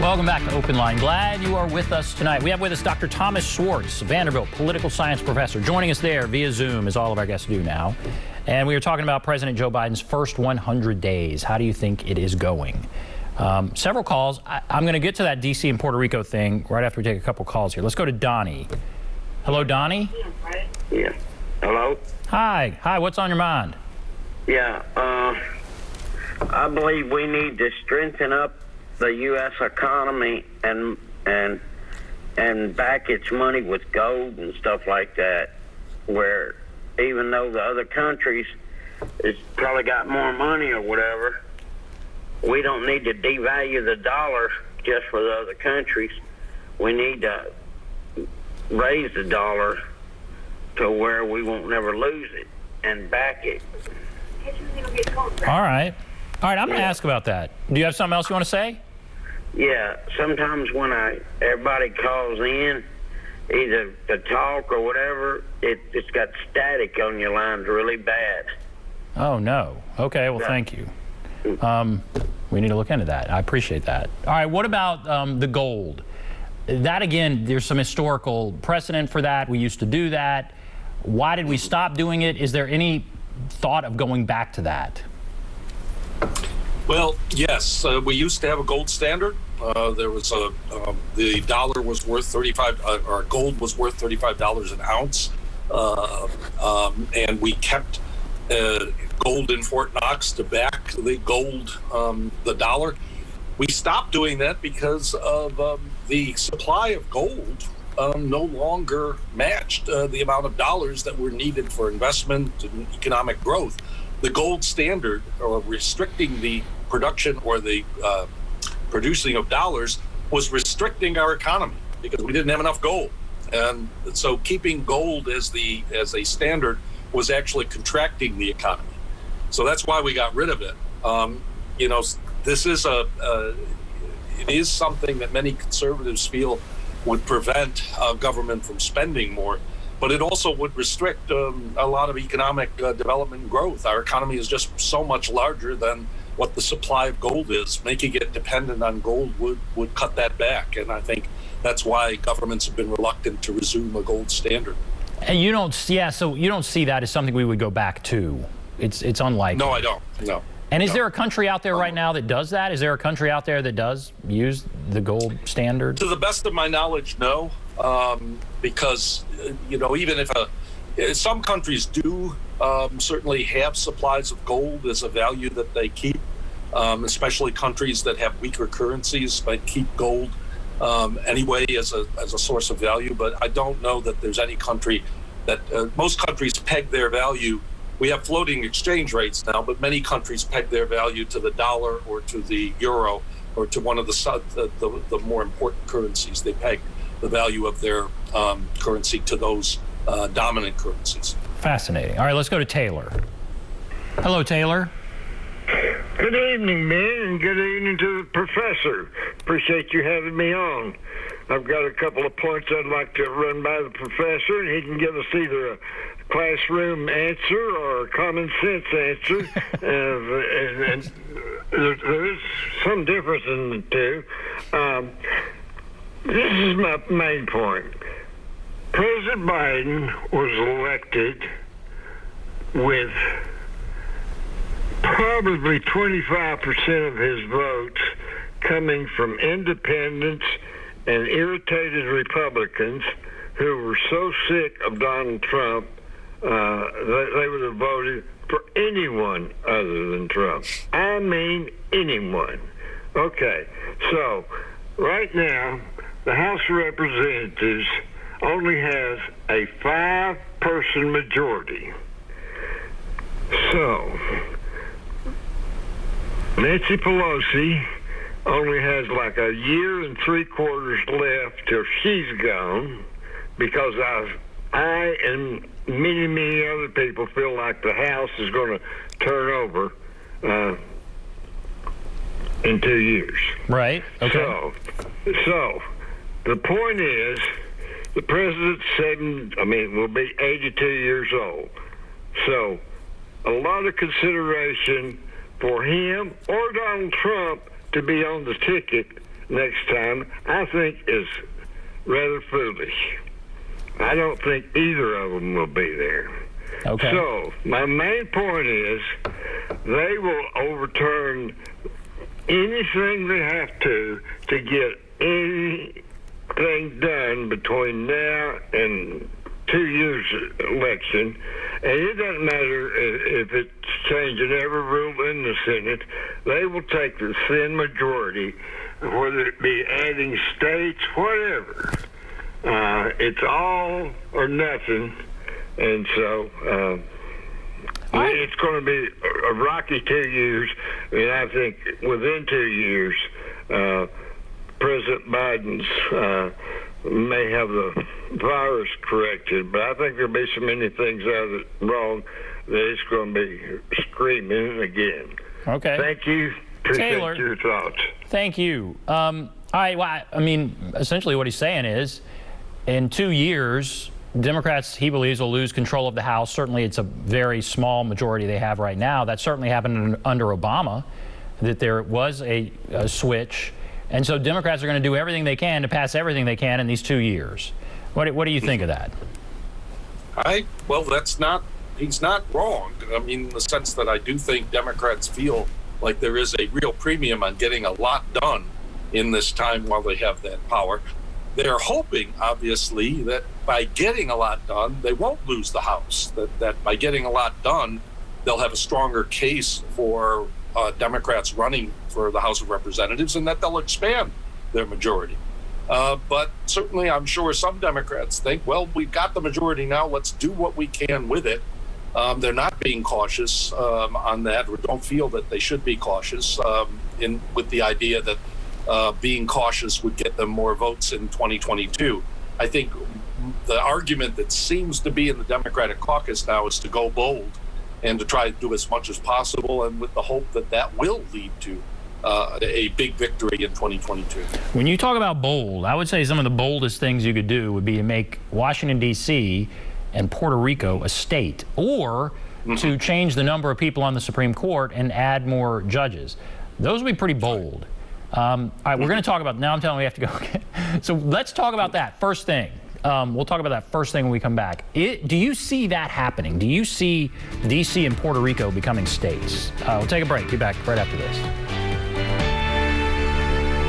Welcome back to Open Line. Glad you are with us tonight. We have with us Dr. Thomas Schwartz, Vanderbilt political science professor, joining us there via Zoom, as all of our guests do now. And we are talking about President Joe Biden's first 100 days. How do you think it is going? Several calls. I'm going to get to that D.C. and Puerto Rico thing right after we take a couple calls here. Let's go to Donnie. Hello, Donnie? Yeah. Hello? Hi. Hi, what's on your mind? Yeah, I believe we need to strengthen up the U.S. economy and back its money with gold and stuff like that, where even though the other countries has probably got more money or whatever, we don't need to devalue the dollar just for the other countries. We need to raise the dollar to where we won't never lose it and back it. All right. I'm going to ask about that. Do you have something else you want to say? Yeah, sometimes when everybody calls in, either to talk or whatever, it's got static on your lines really bad. Oh, no. Okay, well, thank you. We need to look into that. I appreciate that. All right, what about the gold? That, again, there's some historical precedent for that. We used to do that. Why did we stop doing it? Is there any thought of going back to that? Well, yes, we used to have a gold standard. There was the dollar was worth 35, or gold was worth $35 an ounce, and we kept gold in Fort Knox to back the gold, the dollar. We stopped doing that because of the supply of gold no longer matched the amount of dollars that were needed for investment and economic growth. The gold standard, or restricting the production or the producing of dollars, was restricting our economy because we didn't have enough gold. And so keeping gold as a standard was actually contracting the economy. So that's why we got rid of it. This is it is something that many conservatives feel would prevent government from spending more, but it also would restrict a lot of economic development and growth. Our economy is just so much larger than what the supply of gold is. Making it dependent on gold would cut that back, and I think that's why governments have been reluctant to resume a gold standard. And you don't see that as something we would go back to. It's unlikely. No, I don't. No. And is there a country out there right now that does that? Is there a country out there that does use the gold standard? To the best of my knowledge, no. Because, even if some countries do certainly have supplies of gold as a value that they keep, especially countries that have weaker currencies might keep gold anyway as a source of value. But I don't know that there's any country that most countries peg their value. We have floating exchange rates now, but many countries peg their value to the dollar or to the euro or to one of the more important currencies. They peg the value of their currency to those dominant currencies. Fascinating. All right, let's go to Taylor. Hello, Taylor. Good evening, man, and good evening to the professor. Appreciate you having me on. I've got a couple of points I'd like to run by the professor, and he can give us either a classroom answer or a common sense answer. And there is some difference in the two. This is my main point. President Biden was elected with probably 25% of his votes coming from independents and irritated Republicans who were so sick of Donald Trump they would have voted for anyone other than Trump. I mean anyone. Okay, so right now the House of Representatives only has a 5-person majority. So Nancy Pelosi only has like a year and 3/4 left till she's gone, because I and many other people feel like the House is going to turn over in 2 years. Right. Okay. So the point is, the president's will be 82 years old. So a lot of consideration for him or Donald Trump to be on the ticket next time, I think is rather foolish. I don't think either of them will be there. Okay. So my main point is they will overturn anything they have to get anything done between now and 2 years election. And it doesn't matter if it's changing every rule in the Senate. They will take the thin majority, whether it be adding states, whatever. It's all or nothing. And so it's going to be a rocky 2 years. And I think within 2 years, President Biden's may have the virus corrected, but I think there'll be so many things out of it wrong that it's going to be screaming again. Okay. Thank you. Appreciate Taylor, your thoughts. Thank you. I mean, essentially what he's saying is, in 2 years, Democrats, he believes, will lose control of the House. Certainly, it's a very small majority they have right now. That certainly happened under Obama, that there was a switch. And so Democrats are going to do everything they can to pass everything they can in these 2 years. What do you think of that? Well, he's not wrong. I mean, in the sense that I do think Democrats feel like there is a real premium on getting a lot done in this time while they have that power. They're hoping, obviously, that by getting a lot done, they won't lose the House, that by getting a lot done, they'll have a stronger case for Democrats running for the House of Representatives, and that they'll expand their majority. But certainly, I'm sure some Democrats think, well, we've got the majority now, let's do what we can with it. They're not being cautious on that, or don't feel that they should be cautious with the idea that being cautious would get them more votes in 2022. I think the argument that seems to be in the Democratic caucus now is to go bold and to try to do as much as possible, and with the hope that that will lead to a big victory in 2022. When you talk about bold, I would say some of the boldest things you could do would be to make Washington, D.C. and Puerto Rico a state, or to change the number of people on the Supreme Court and add more judges. Those would be pretty bold. All right, we're going to talk about, now I'm telling you we have to go. So let's talk about that first thing. We'll talk about that first thing when we come back. Do you see that happening? Do you see D.C. and Puerto Rico becoming states? We'll take a break. Be back right after this.